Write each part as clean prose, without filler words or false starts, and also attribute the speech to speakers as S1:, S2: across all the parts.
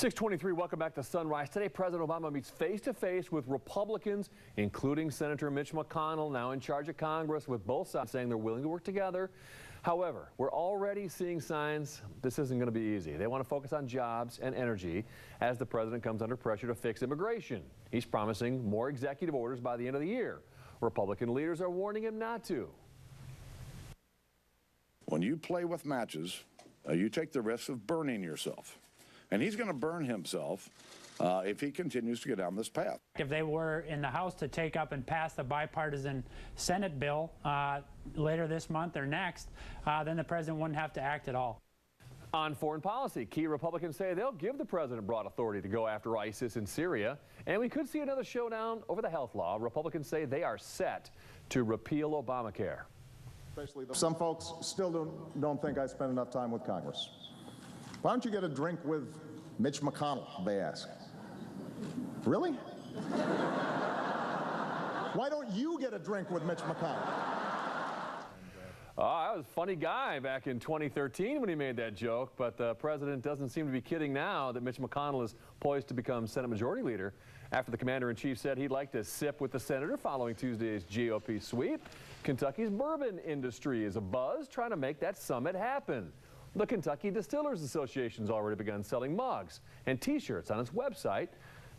S1: 6:23, welcome back to Sunrise. Today, President Obama meets face-to-face with Republicans, including Senator Mitch McConnell, now in charge of Congress, with both sides saying they're willing to work together. However, we're already seeing signs this isn't going to be easy. They want to focus on jobs and energy as the president comes under pressure to fix immigration. He's promising more executive orders by the end of the year. Republican leaders are warning him not to.
S2: When you play with matches, you take the risk of burning yourself. And he's going to burn himself if he continues to go down this path.
S3: If they were in the House to take up and pass the bipartisan Senate bill later this month or next, then the president wouldn't have to act at all.
S1: On foreign policy, key Republicans say they'll give the president broad authority to go after ISIS in Syria, and we could see another showdown over the health law. Republicans say they are set to repeal Obamacare.
S4: Some folks still don't think I spend enough time with Congress. Why don't you get a drink with Mitch McConnell, they ask. Really? Why don't you get a drink with Mitch McConnell?
S1: That was a funny guy back in 2013 when he made that joke, but the president doesn't seem to be kidding now that Mitch McConnell is poised to become Senate Majority Leader after the commander-in-chief said he'd like to sip with the senator following Tuesday's GOP sweep. Kentucky's bourbon industry is abuzz trying to make that summit happen. The Kentucky Distillers Association's already begun selling mugs and T-shirts on its website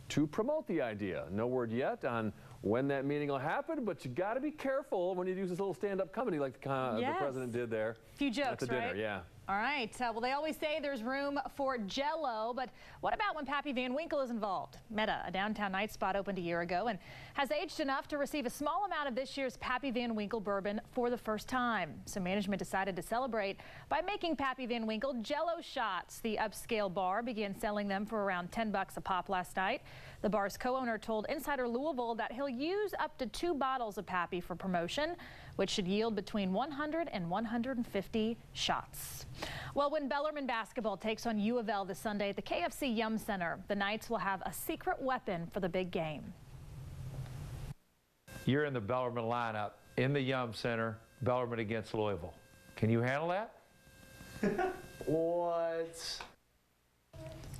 S1: to promote the idea. No word yet on when that meeting will happen, but you got to be careful when you use this little stand-up comedy like the president did there.
S5: Few jokes,
S1: at the dinner,
S5: right?
S1: Yeah.
S5: All right. Well, they always say there's room for Jell-O, but what about when Pappy Van Winkle is involved? Meta, a downtown night spot, opened a year ago and has aged enough to receive a small amount of this year's Pappy Van Winkle bourbon for the first time. So management decided to celebrate by making Pappy Van Winkle Jell-O shots. The upscale bar began selling them for around $10 a pop last night. The bar's co-owner told Insider Louisville that he'll use up to 2 bottles of Pappy for promotion, which should yield between 100 and 150 shots. Well, when Bellarmine basketball takes on U of L this Sunday at the KFC Yum Center, the Knights will have a secret weapon for the big game.
S6: You're in the Bellarmine lineup in the Yum Center, Bellarmine against Louisville. Can you handle that?
S1: What?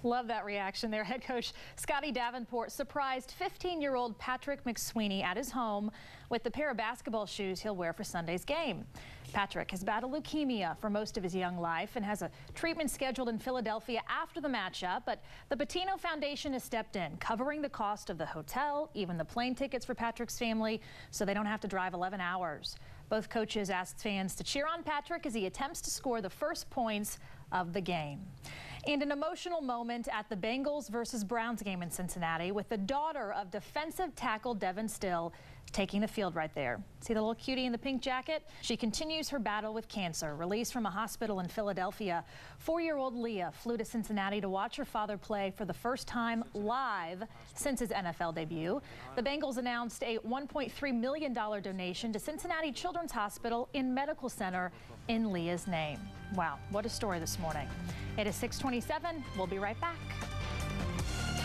S5: Love that reaction there. Head coach Scotty Davenport surprised 15-year-old Patrick McSweeney at his home with the pair of basketball shoes he'll wear for Sunday's game. Patrick has battled leukemia for most of his young life and has a treatment scheduled in Philadelphia after the matchup, but the Patino Foundation has stepped in, covering the cost of the hotel, even the plane tickets for Patrick's family, so they don't have to drive 11 hours. Both coaches asked fans to cheer on Patrick as he attempts to score the first points of the game. And an emotional moment at the Bengals versus Browns game in Cincinnati with the daughter of defensive tackle Devin Still taking the field right there. See the little cutie in the pink jacket? She continues her battle with cancer. Released from a hospital in Philadelphia, 4-year-old Leah flew to Cincinnati to watch her father play for the first time live since his NFL debut. The Bengals announced a $1.3 million donation to Cincinnati Children's Hospital and Medical Center in Leah's name. Wow, what a story this morning. It is 6:27. We'll be right back.